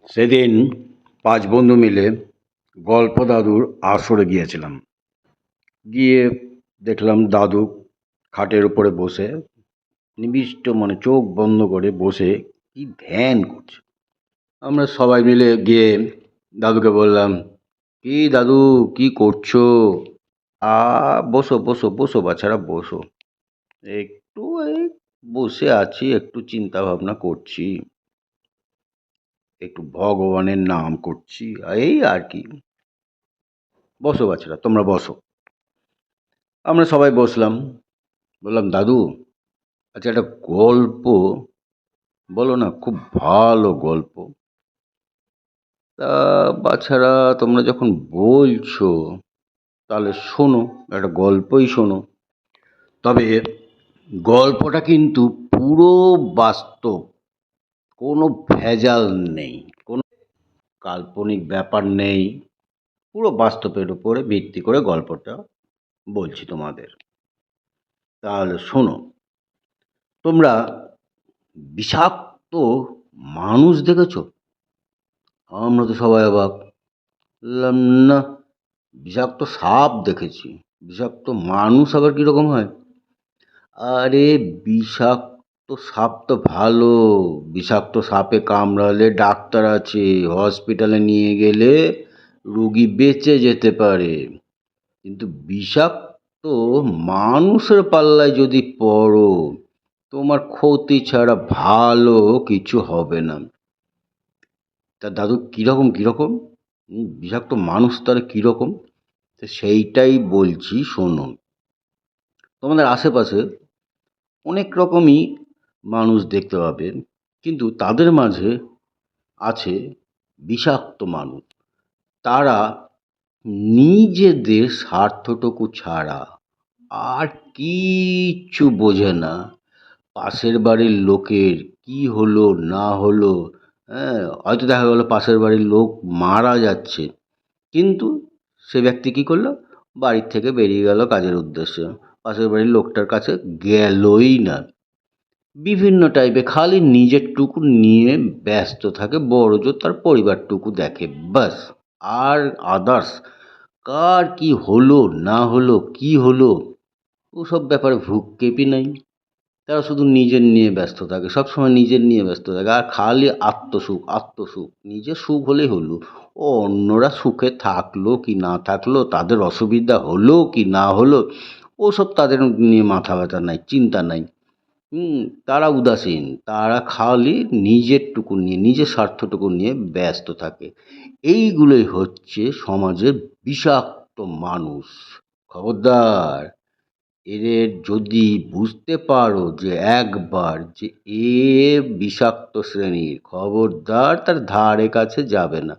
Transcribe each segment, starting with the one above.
সেদিন ৫ বন্ধু মিলে গল্প দাদুর আসরে গিয়েছিলাম। গিয়ে দেখলাম দাদু খাটের উপরে বসে নিবিষ্ট মনে চোখ বন্ধ করে বসে কি ধ্যান করছে। আমরা সবাই মিলে গিয়ে দাদুকে বললাম, কি দাদু কি করছো? আ বসো বসো বসো বাছারা বসো। একটু এই বসে আছি, একটু চিন্তা ভাবনা করছি, একটু ভগবানের নাম করছি, এই আর কি। বসো বাচ্চারা, তোমরা বসো। আমরা সবাই বসলাম। বললাম, দাদু আচ্ছা একটা গল্প বলো না, খুব ভালো গল্প। তা বাচ্চারা তোমরা যখন বলছো তাহলে শোনো, একটা গল্পই শোনো। তবে গল্পটা কিন্তু পুরো বাস্তব, কোনো ভেজাল নেই, কোনো কাল্পনিক ব্যাপার নেই, পুরো বাস্তবের উপরে ভিত্তি করে গল্পটা বলছি তোমাদের। তাহলে শোনো। তোমরা বিষাক্ত মানুষ দেখেছো? আমরা তো সবাই অবাক। বললাম, না, বিষাক্ত সাপ দেখেছি, বিষাক্ত মানুষ আবার কীরকম হয়? আরে বিষাক্ত সাপ তো ভালো, বিষাক্ত সাপে কামড়ালে ডাক্তার আছে, হসপিটালে নিয়ে গেলে রোগী বেঁচে যেতে পারে। কিন্তু বিষাক্ত মানুষের পাল্লায় যদি পড়ো, তোমার ক্ষতি ছাড়া ভালো কিছু হবে না। তা দাদু কীরকম কীরকম বিষাক্ত মানুষ তারা কীরকম? তো সেইটাই বলছি, শোনো। তোমাদের আশেপাশে অনেক রকমই মানুষ দেখতে পাবে, কিন্তু তাদের মাঝে আছে বিষাক্ত মানুষ। তারা নিজেদের স্বার্থটুকু ছাড়া আর কিচ্ছু বোঝে না। পাশের বাড়ির লোকের কি হলো না হলো, হ্যাঁ, হয়তো দেখা গেলো পাশের বাড়ির লোক মারা যাচ্ছে, কিন্তু সে ব্যক্তি কী করলো, বাড়ির থেকে বেরিয়ে গেল কাজের উদ্দেশ্যে, পাশের বাড়ির লোকটার কাছে গেলই না। বিভিন্ন টাইপে খালি নিজেরটুকু নিয়ে ব্যস্ত থাকে, বড়জোর তার পরিবারটুকু দেখে, ব্যাস। আর আদার্স কার কি হলো না হলো, কি হলো, ওসব ব্যাপারে ভ্রুক্ষেপই নাই। তারা শুধু নিজের নিয়ে ব্যস্ত থাকে, সবসময় নিজের নিয়ে ব্যস্ত থাকে, আর খালি আত্মসুখ আত্মসুখ। নিজের সুখ হলেই হলো, ও অন্যরা সুখে থাকলো কি না থাকলো, তাদের অসুবিধা হলো কি না হলো, ওসব তাদের নিয়ে মাথা ব্যথা নাই, চিন্তা নাই। তারা উদাসীন, তারা খালি নিজেরটুকু নিয়ে, নিজের স্বার্থটুকু নিয়ে ব্যস্ত থাকে। এইগুলোই হচ্ছে সমাজের বিষাক্ত মানুষ। খবরদার, এদের যদি বুঝতে পারো যে একবার যে এ বিষাক্ত শ্রেণীর, খবরদার তার ধারে কাছে যাবে না,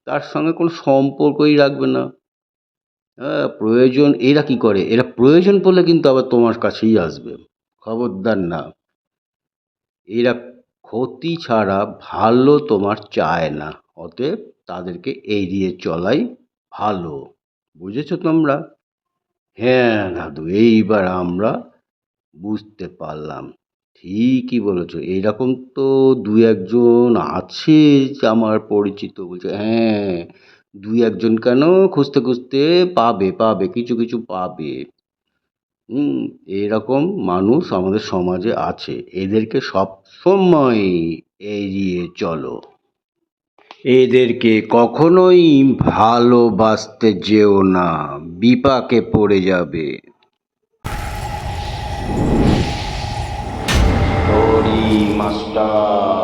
তার সঙ্গে কোনো সম্পর্কই রাখবে না। হ্যাঁ, প্রয়োজন এরা কি করে, এরা প্রয়োজন পড়লে কিন্তু আবার তোমার কাছেই আসবে। খবরদার না, এরা ক্ষতি ছাড়া ভালো তোমার চায় না। অতএব তাদেরকে এড়িয়ে চলাই ভালো। বুঝেছো তোমরা? হ্যাঁ দাদু, এইবার আমরা বুঝতে পারলাম। ঠিকই বলেছ, এইরকম তো দু একজন আছে যে আমার পরিচিত। বলছে, হ্যাঁ, দুই একজন কেন, খুঁজতে খুঁজতে পাবে পাবে, কিছু কিছু পাবে। এরকম মানুষ আমাদের সমাজে আছে, এদেরকে সব সময় এড়িয়ে চলো। এদেরকে কখনোই ভালোবাসতে যেও না, বিপাকে পড়ে যাবে। হরি মাস্টার।